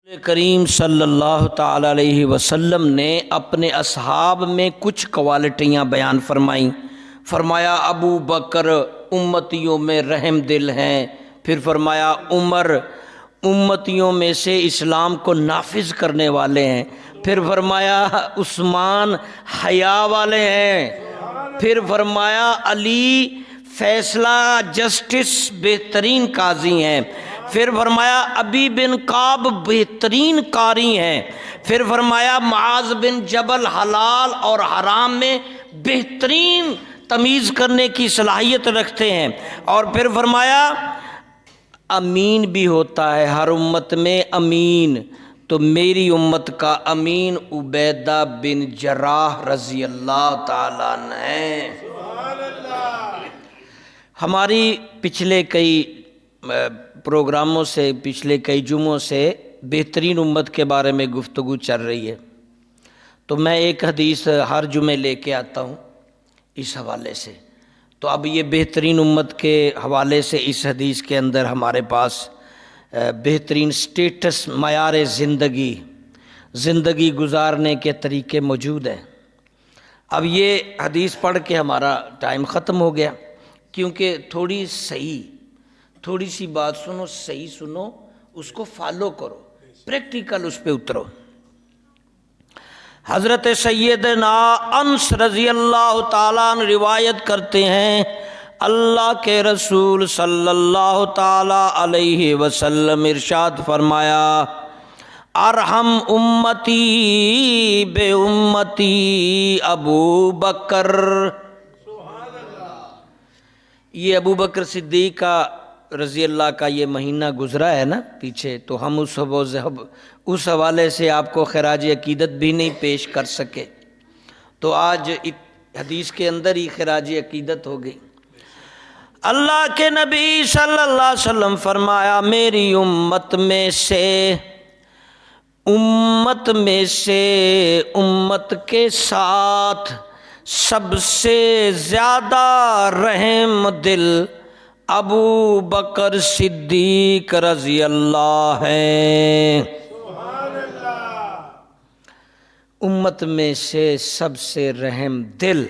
کریم صلی اللہ تعالی علیہ وسلم نے اپنے اصحاب میں کچھ کوالٹیاں بیان فرمائیں۔ فرمایا ابو بکر امتیوں میں رحم دل ہیں، پھر فرمایا عمر امتیوں میں سے اسلام کو نافذ کرنے والے ہیں، پھر فرمایا عثمان حیا والے ہیں، پھر فرمایا علی فیصلہ جسٹس بہترین قاضی ہیں، پھر فرمایا ابی بن کعب بہترین قاری ہیں، پھر فرمایا معاذ بن جبل حلال اور حرام میں بہترین تمیز کرنے کی صلاحیت رکھتے ہیں، اور پھر فرمایا امین بھی ہوتا ہے ہر امت میں امین، تو میری امت کا امین عبیدہ بن جراح رضی اللہ تعالیٰ عنہ ہیں۔ ہماری پچھلے کئی پروگراموں سے، پچھلے کئی جمعوں سے بہترین امت کے بارے میں گفتگو چل رہی ہے، تو میں ایک حدیث ہر جمعے لے کے آتا ہوں اس حوالے سے۔ تو اب یہ بہترین امت کے حوالے سے اس حدیث کے اندر ہمارے پاس بہترین سٹیٹس، معیار زندگی گزارنے کے طریقے موجود ہیں۔ اب یہ حدیث پڑھ کے ہمارا ٹائم ختم ہو گیا، کیونکہ تھوڑی سی بات سنو، صحیح سنو، اس کو فالو کرو، پریکٹیکل اس پہ اترو۔ حضرت سیدنا انس رضی اللہ تعالیٰ عنہ روایت کرتے ہیں، اللہ کے رسول صلی اللہ تعالیٰ علیہ وسلم ارشاد فرمایا، ارحم امتی بے امتی ابو بکر۔ یہ ابو بکر صدیق کا رضی اللہ کا یہ مہینہ گزرا ہے نا پیچھے، تو ہم اس حوالے سے آپ کو خراج عقیدت بھی نہیں پیش کر سکے، تو آج حدیث کے اندر ہی خراج عقیدت ہو گئی۔ اللہ کے نبی صلی اللہ علیہ وسلم فرمایا، میری امت کے ساتھ سب سے زیادہ رحم دل ابو بکر صدیق رضی اللہ ہیں۔ امت میں سے سب سے رحم دل،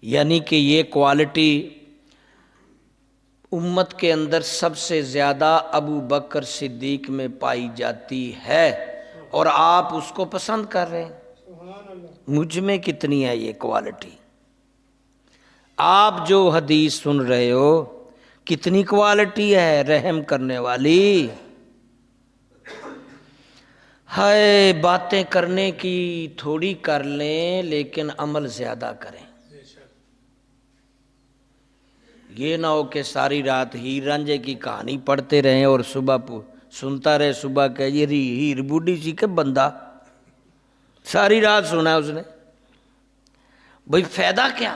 یعنی کہ یہ کوالٹی امت کے اندر سب سے زیادہ ابو بکر صدیق میں پائی جاتی ہے، اور آپ اس کو پسند کر رہے ہیں۔ مجھ میں کتنی ہے یہ کوالٹی؟ آپ جو حدیث سن رہے ہو کتنی کوالٹی ہے رحم کرنے والی؟ ہائے، باتیں کرنے کی تھوڑی کر لیں لیکن عمل زیادہ کریں۔ یہ نہ ہو کہ ساری رات ہیر رانجھے کی کہانی پڑھتے رہیں اور صبح سنتا رہے، صبح کہ یہ ہیر بوڑھی سی کہ بندہ ساری رات سنا ہے اس نے، بھئی فائدہ کیا؟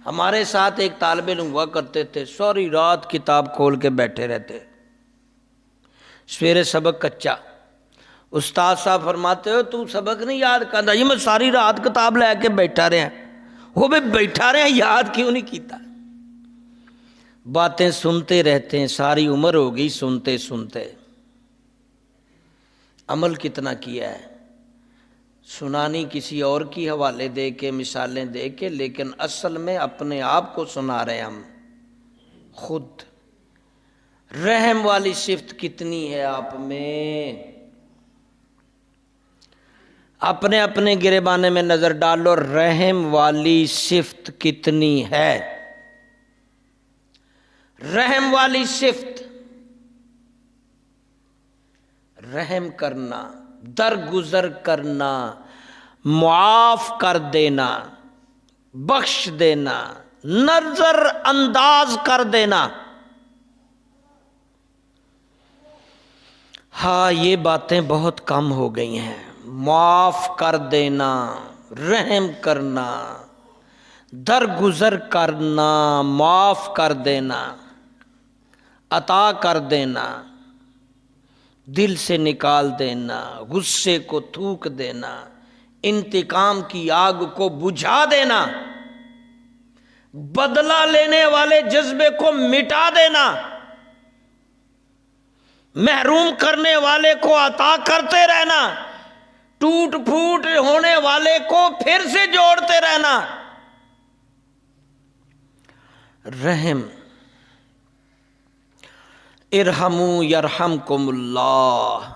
ہمارے ساتھ ایک طالب علم ہوا کرتے تھے، ساری رات کتاب کھول کے بیٹھے رہتے، سویرے سبق کچا، استاد صاحب فرماتے ہو تو سبق نہیں یاد کرتا؟ یہ میں ساری رات کتاب لے کے بیٹھا رہے ہیں۔ وہ بھی بیٹھا رہے ہیں، یاد کیوں نہیں کیتا؟ باتیں سنتے رہتے ہیں، ساری عمر ہو گئی سنتے سنتے، عمل کتنا کیا ہے؟ سنانی کسی اور کی حوالے دے کے، مثالیں دے کے، لیکن اصل میں اپنے آپ کو سنا رہے ہیں ہم خود۔ رحم والی صفت کتنی ہے آپ میں؟ اپنے گریبانے میں نظر ڈالو، رحم والی صفت کتنی ہے؟ رحم والی صفت، رحم کرنا، درگزر کرنا، معاف کر دینا، بخش دینا، نظر انداز کر دینا۔ ہاں، یہ باتیں بہت کم ہو گئی ہیں۔ معاف کر دینا، رحم کرنا، درگزر کرنا، معاف کر دینا، عطا کر دینا، دل سے نکال دینا، غصے کو تھوک دینا، انتقام کی آگ کو بجھا دینا، بدلہ لینے والے جذبے کو مٹا دینا، محروم کرنے والے کو عطا کرتے رہنا، ٹوٹ پھوٹ ہونے والے کو پھر سے جوڑتے رہنا۔ رحم، ارحموا یرحمکم اللہ،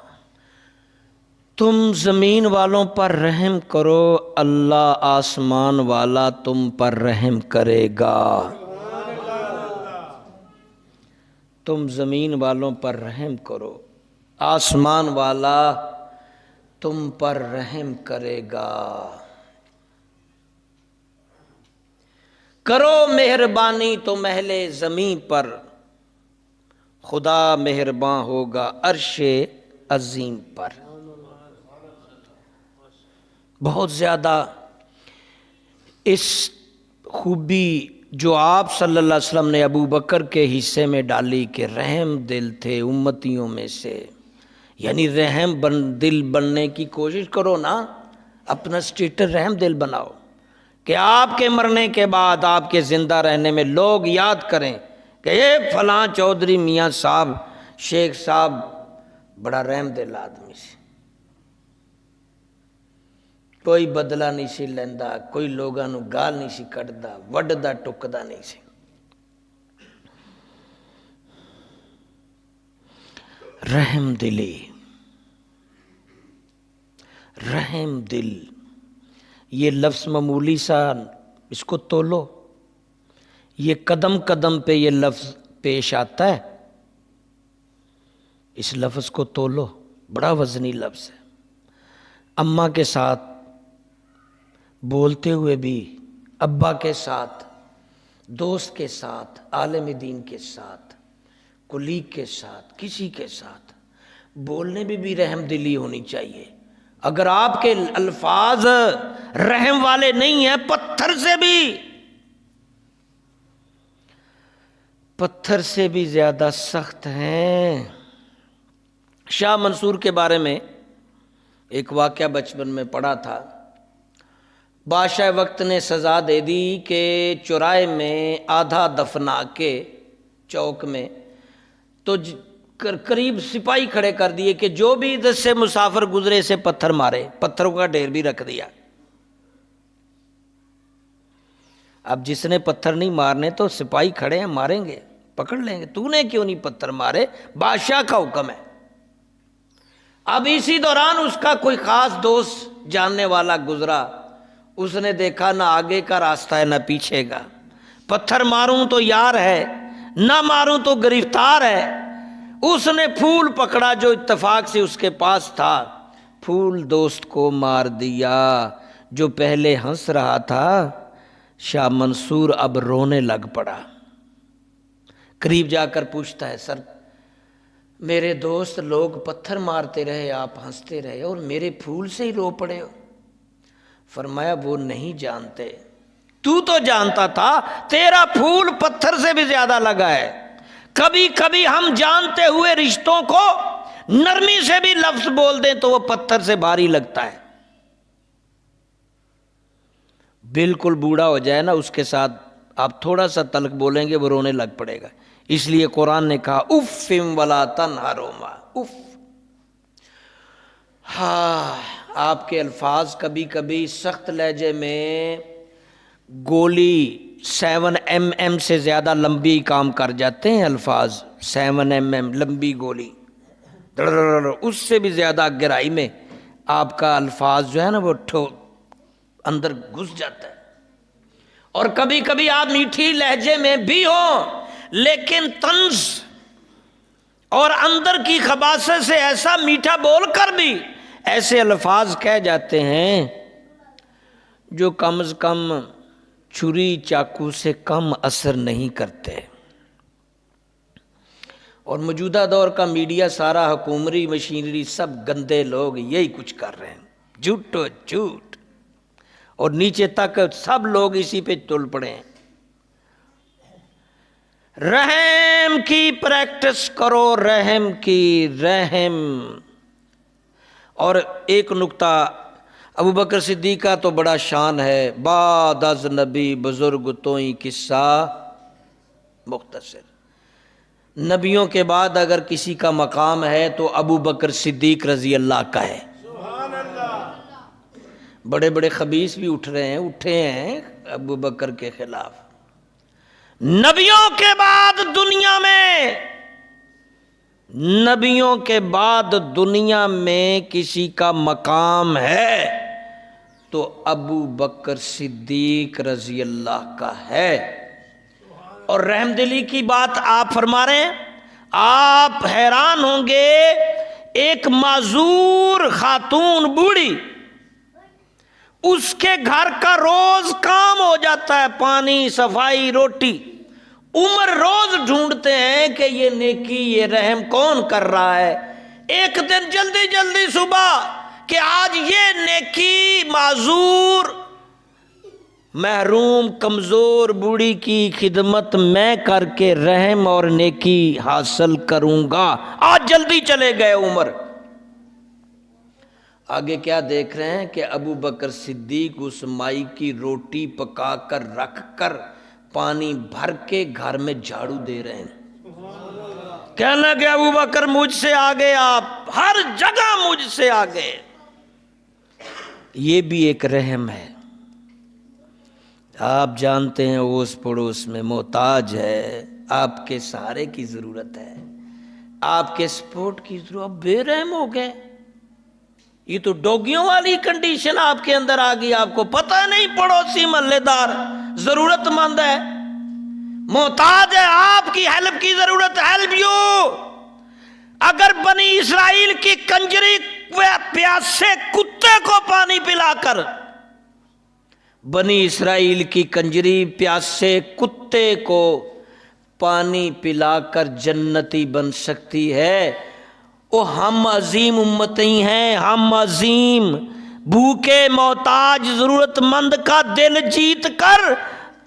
تم زمین والوں پر رحم کرو، اللہ آسمان والا تم پر رحم کرے گا۔ تم زمین والوں پر رحم کرو، آسمان والا تم پر رحم کرے گا۔ کرو مہربانی تم اہل زمین پر، خدا مہرباں ہوگا عرش عظیم پر۔ بہت زیادہ اس خوبی جو آپ صلی اللہ علیہ وسلم نے ابو بکر کے حصے میں ڈالی کہ رحم دل تھے امتیوں میں سے، یعنی رحم دل بننے کی کوشش کرو نا، اپنا اسٹیٹس رحم دل بناؤ کہ آپ کے مرنے کے بعد آپ کے زندہ رہنے میں لوگ یاد کریں کہ یہ فلاں چودھری میاں صاحب شیخ صاحب بڑا رحم دل آدمی سی، کوئی بدلہ نہیں سی لیندا، کوئی لوگاں نو گال نہیں سی کٹدا، وڈدا ٹکدا نہیں سی۔ رحم دلی، رحم دل، یہ لفظ معمولی سا، اس کو تولو، یہ قدم قدم پہ یہ لفظ پیش آتا ہے، اس لفظ کو تولو، بڑا وزنی لفظ ہے۔ اماں کے ساتھ بولتے ہوئے بھی، ابا کے ساتھ، دوست کے ساتھ، عالم دین کے ساتھ، کلیگ کے ساتھ، کسی کے ساتھ بولنے میں بھی رحم دلی ہونی چاہیے۔ اگر آپ کے الفاظ رحم والے نہیں ہیں، پتھر سے بھی زیادہ سخت ہیں۔ شاہ منصور کے بارے میں ایک واقعہ بچپن میں پڑھا تھا۔ بادشاہ وقت نے سزا دے دی کہ چوراہے میں آدھا دفنا کے چوک میں تو قریب سپاہی کھڑے کر دیے کہ جو بھی ادھر سے مسافر گزرے سے پتھر مارے، پتھروں کا ڈھیر بھی رکھ دیا۔ اب جس نے پتھر نہیں مارنے تو سپاہی کھڑے ہیں، ماریں گے، پکڑ لیں گے، تو نے کیوں نہیں پتھر مارے، بادشاہ کا حکم ہے۔ اب اسی دوران اس کا کوئی خاص دوست جاننے والا گزرا، اس نے دیکھا نہ آگے کا راستہ ہے نہ پیچھے کا، پتھر ماروں تو یار ہے، نہ ماروں تو گرفتار ہے۔ اس نے پھول پکڑا جو اتفاق سے اس کے پاس تھا، پھول دوست کو مار دیا۔ جو پہلے ہنس رہا تھا شاہ منصور اب رونے لگ پڑا۔ قریب جا کر پوچھتا ہے، سر میرے دوست لوگ پتھر مارتے رہے، آپ ہنستے رہے اور میرے پھول سے ہی رو پڑے ہو۔ فرمایا وہ نہیں جانتے، تو جانتا تھا، تیرا پھول پتھر سے بھی زیادہ لگا ہے۔ کبھی کبھی ہم جانتے ہوئے رشتوں کو نرمی سے بھی لفظ بول دیں تو وہ پتھر سے بھاری لگتا ہے۔ بالکل بوڑھا ہو جائے نا، اس کے ساتھ آپ تھوڑا سا تلخ بولیں گے وہ رونے لگ پڑے گا۔ اس لیے قرآن نے کہا اف ولا تنہرہما، اف۔ ہاں، آپ کے الفاظ کبھی کبھی سخت لہجے میں گولی 7mm سے زیادہ لمبی کام کر جاتے ہیں۔ الفاظ 7mm لمبی گولی، اس سے بھی زیادہ گہرائی میں آپ کا الفاظ جو ہے نا وہ اندر گھس جاتا ہے۔ اور کبھی کبھی آپ میٹھی لہجے میں بھی ہوں لیکن طنز اور اندر کی خباثت سے ایسا میٹھا بول کر بھی ایسے الفاظ کہہ جاتے ہیں جو کم از کم چھری چاقو سے کم اثر نہیں کرتے۔ اور موجودہ دور کا میڈیا سارا، حکومتی مشینری، سب گندے لوگ یہی کچھ کر رہے ہیں، جھوٹ و جھوٹ، اور نیچے تک سب لوگ اسی پہ تل پڑے ہیں۔ رحم کی پریکٹس کرو، رحم کی، رحم۔ اور ایک نکتہ، ابو بکر صدیق کا تو بڑا شان ہے، بعد از نبی بزرگ توئی قصہ مختصر۔ نبیوں کے بعد اگر کسی کا مقام ہے تو ابو بکر صدیق رضی اللہ کا ہے۔ بڑے بڑے خبیث بھی اٹھے ہیں ابو بکر کے خلاف۔ نبیوں کے بعد دنیا میں کسی کا مقام ہے تو ابو بکر صدیق رضی اللہ کا ہے۔ اور رحم دلی کی بات آپ فرما رہے ہیں، آپ حیران ہوں گے، ایک معذور خاتون بوڑھی، اس کے گھر کا روز کام ہو جاتا ہے، پانی، صفائی، روٹی، عمر روز ڈھونڈتے ہیں کہ یہ نیکی، یہ رحم کون کر رہا ہے۔ ایک دن جلدی جلدی صبح کہ آج یہ نیکی معذور، محروم، کمزور بوڑھی کی خدمت میں کر کے رحم اور نیکی حاصل کروں گا، آج جلدی چلے گئے عمر۔ آگے کیا دیکھ رہے ہیں کہ ابو بکر صدیق اس مائی کی روٹی پکا کر رکھ کر پانی بھر کے گھر میں جھاڑو دے رہے ہیں۔ کہنے لگے ابو بکر مجھ سے آگے، آپ ہر جگہ مجھ سے آگے۔ یہ بھی ایک رحم ہے۔ آپ جانتے ہیں اس پڑوس میں محتاج ہے، آپ کے سہارے کی ضرورت ہے، آپ کے سپورٹ کی ضرورت، بے رحم ہو گئے۔ یہ تو ڈوگیوں والی کنڈیشن آپ کے اندر آ گئی، آپ کو پتہ نہیں پڑوسی محلے دار ضرورت مند ہے، محتاج ہے، آپ کی ہیلپ کی ضرورت، ہیلپ یو۔ اگر بنی اسرائیل کی کنجری پیاسے کتے کو پانی پلا کر، بنی اسرائیل کی کنجری پیاسے کتے کو پانی پلا کر جنتی بن سکتی ہے، وہ ہم عظیم امتی ہیں، ہم عظیم بھوکے محتاج ضرورت مند کا دل جیت کر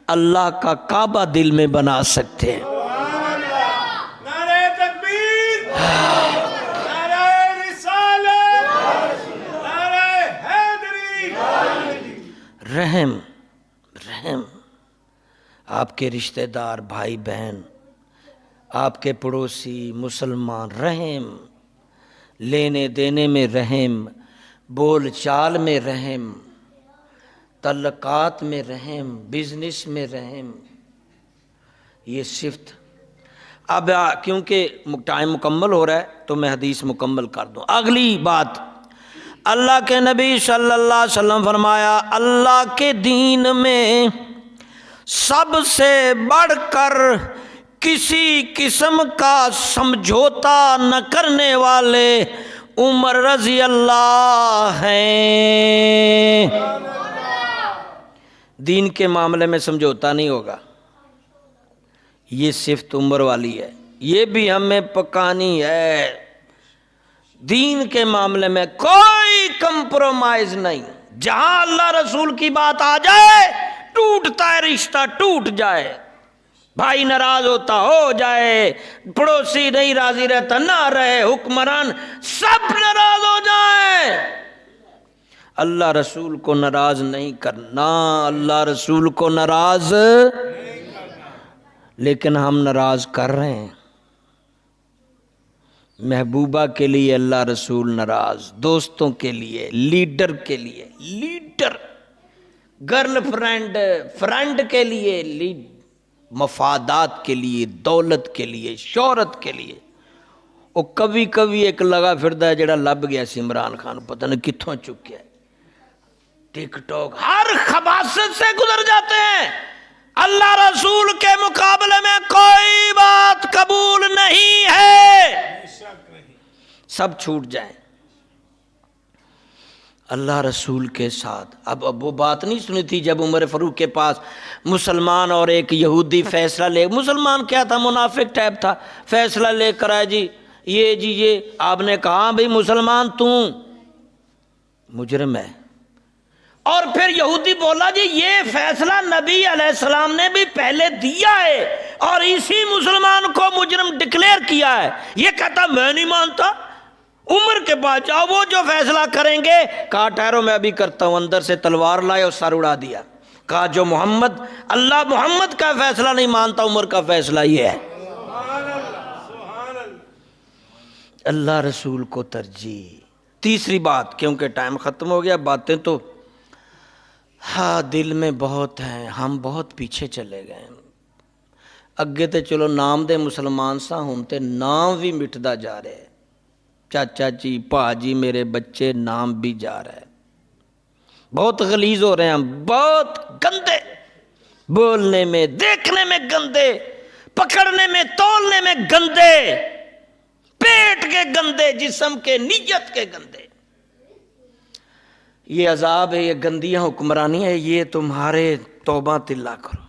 اللہ کا کعبہ دل میں بنا سکتے ہیں۔ رحم آپ کے رشتہ دار، بھائی بہن، آپ کے پڑوسی مسلمان، رحم لینے دینے میں، رحم بول چال میں، رحم تعلقات میں، رحم بزنس میں، رحم، یہ صفت۔ اب کیونکہ ٹائم مکمل ہو رہا ہے تو میں حدیث مکمل کر دوں۔ اگلی بات، اللہ کے نبی صلی اللہ علیہ وسلم فرمایا، اللہ کے دین میں سب سے بڑھ کر کسی قسم کا سمجھوتا نہ کرنے والے عمر رضی اللہ ہیں۔ دین کے معاملے میں سمجھوتا نہیں ہوگا، یہ صفت عمر والی ہے، یہ بھی ہمیں پکانی ہے۔ دین کے معاملے میں کوئی کمپرومائز نہیں، جہاں اللہ رسول کی بات آ جائے ٹوٹتا ہے رشتہ، ٹوٹ جائے، بھائی ناراض ہوتا ہو جائے، پڑوسی نہیں راضی رہتا نہ رہے، حکمران سب ناراض ہو جائیں، اللہ رسول کو ناراض نہیں کرنا، اللہ رسول کو ناراض، لیکن ہم ناراض کر رہے ہیں۔ محبوبہ کے لیے اللہ رسول ناراض، دوستوں کے لیے، لیڈر کے لیے، لیڈر، گرل فرینڈ، فرینڈ کے لیے، مفادات کے لیے، دولت کے لیے، شہرت کے لیے۔ وہ کبھی کبھی ایک لگا پھردا ہے جڑا لب گیا سی عمران خان، پتہ نہیں کتھوں چک گیا، ٹک ٹاک، ہر خباثت سے گزر جاتے ہیں۔ اللہ رسول کے مقابلے میں کوئی بات قبول نہیں ہے، سب چھوٹ جائیں اللہ رسول کے ساتھ۔ اب وہ بات نہیں سنی تھی جب عمر فاروق کے پاس مسلمان اور ایک یہودی فیصلہ لے، مسلمان کیا تھا، منافق ٹائپ تھا، فیصلہ لے کر آئے، جی یہ آپ نے کہا بھئی مسلمان تو مجرم ہے، اور پھر یہودی بولا جی یہ فیصلہ نبی علیہ السلام نے بھی پہلے دیا ہے اور اسی مسلمان کو مجرم ڈکلیئر کیا ہے، یہ کہتا میں نہیں مانتا، عمر کے پاس جاؤ، وہ جو فیصلہ کریں گے، کہا ٹھہرو میں ابھی کرتا ہوں، اندر سے تلوار لائے اور سر اڑا دیا، کہا جو اللہ محمد کا فیصلہ نہیں مانتا، عمر کا فیصلہ یہ ہے۔ اللہ رسول کو ترجیح۔ تیسری بات، کیونکہ ٹائم ختم ہو گیا، باتیں تو ہاں دل میں بہت ہیں، ہم بہت پیچھے چلے گئے، اگے تے چلو نام دے مسلمان سا، ہوں تے نام بھی مٹدا جا رہے، چاچا جی پا جی میرے بچے نام بھی جا رہا ہے، بہت غلیظ ہو رہے ہیں ہم، بہت گندے، بولنے میں دیکھنے میں گندے، پکڑنے میں تولنے میں گندے، پیٹ کے گندے، جسم کے نیت کے گندے۔ یہ عذاب ہے، یہ گندیاں حکمرانی ہے، یہ تمہارے توبہ تلا کرو۔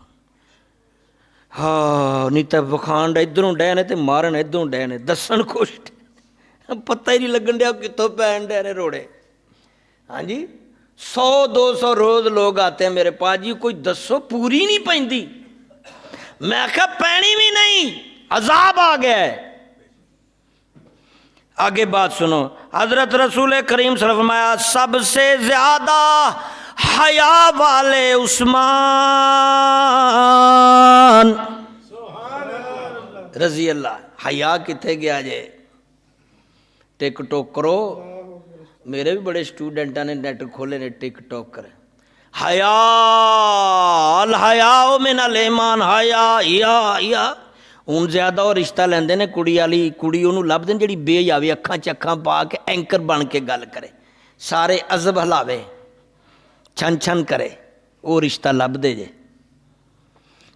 ہاں نہیں تو وکھانڈ ادھروں ڈے نے تے مارن ادھروں ڈے نے، دسن کچھ پتہ ہی نہیں لگن ڈیا کتوں پین ڈے نے روڑے۔ ہاں جی 100-200 روز لوگ آتے ہیں میرے پاس، جی کوئی دسو پوری نہیں پیندی، میں کہا پینی بھی نہیں، عذاب آ گیا ہے۔ آگے بات سنو، حضرت رسول کریم صلی اللہ علیہ وسلم فرمایا سب سے زیادہ حیا والے عثمان رضی اللہ۔ حیا کتنے گیا جے؟ ٹک ٹوک کرو، میرے بھی بڑے اسٹوڈنٹاں نے نیٹ کھولے نے ٹک ٹوک کرے، حیا الحیاء من الایمان، حیا ہوں زیادہ وہ رشتہ لیندے نے، کڑی والی کڑی انہوں لب دین جڑی بے آوے، اکھاں چکھاں پا کے اینکر بن کے گل کرے، سارے عزب ہلاوے، چھن چھن کرے، وہ رشتہ لب دے جے۔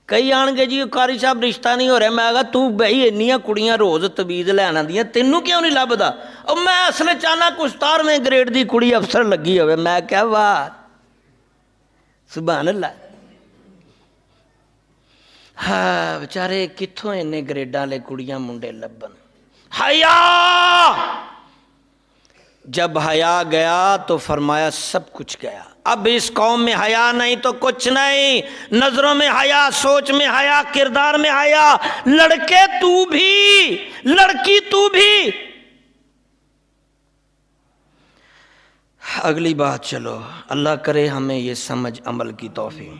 کئی آن گے جی قاری صاحب رشتہ نہیں ہو رہا، میں کہا تو بھائی انیاں کڑیاں روز تبیز لین آندیاں، تینوں کیوں نہیں لبدا؟ اور میں اصل چاہنا کچھ 17ویں گریڈ دی کڑی افسر لگی ہوئے، میں کہا واہ سبحان اللہ۔ ہاں بچارے کتھوں انے گریڈاں لے کڑیاں منڈے لبن۔ حیا، جب حیا گیا تو فرمایا سب کچھ گیا، اب اس قوم میں حیا نہیں تو کچھ نہیں، نظروں میں حیا، سوچ میں حیا، کردار میں حیا، لڑکے تو بھی لڑکی تو بھی۔ اگلی بات چلو، اللہ کرے ہمیں یہ سمجھ عمل کی توفیق۔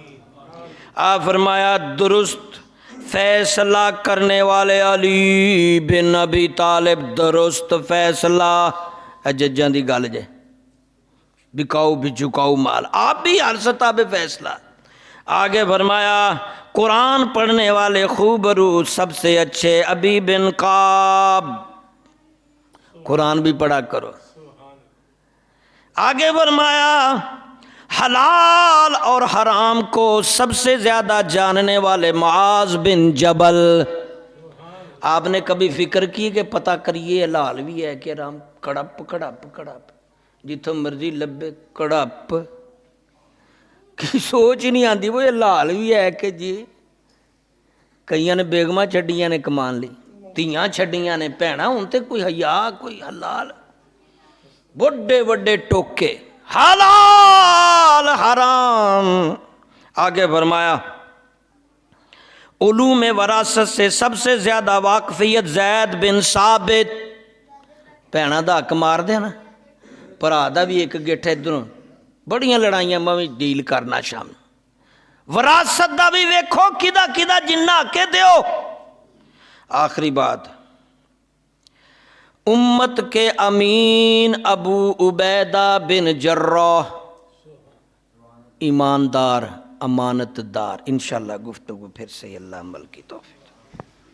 آپ فرمایا درست فیصلہ کرنے والے علی بن ابی طالب، درست فیصلہ، ججاں دی گل جے، بکاؤ بھی چکاؤ مال، آپ بھی ہر سطح پہ فیصلہ۔ آگے فرمایا قرآن پڑھنے والے خوبرو سب سے اچھے ابی بن قاب، قرآن بھی پڑھا کرو۔ آگے فرمایا حلال اور حرام کو سب سے زیادہ جاننے والے معاذ بن جبل۔ آپ نے کبھی فکر کی کہ پتہ کریے حلال بھی ہے کہ حرام؟ کڑپ کڑپ کڑپ جتوں مرضی لبے کڑپ، کی سوچ ہی نہیں آتی وہ حلال بھی ہے کہ جی۔ کئیاں نے بیگماں چھڈیاں نے کمان لی، تیاں چھڈیاں نے بھیناں، ہن تے کوئی حیا کوئی حلال، بڑے بڑے ٹوکے حلال حرام۔ آگے فرمایا علوم وراثت سے سب سے زیادہ واقفیت زید بن ثابت، بھیناں دا حق مار دیا نا، بھرا دا بھی ایک گٹھ ادھروں، بڑیاں لڑائیاں میں بھی ڈیل کرنا شام، وراثت دا بھی ویکھو کدا کدا جنہ کے دیو۔ آخری بات، امت کے امین ابو عبیدہ بن جراح، ایماندار امانت دار۔ انشاءاللہ گفتگو پھر سے، اللہ عمل کی توفیق۔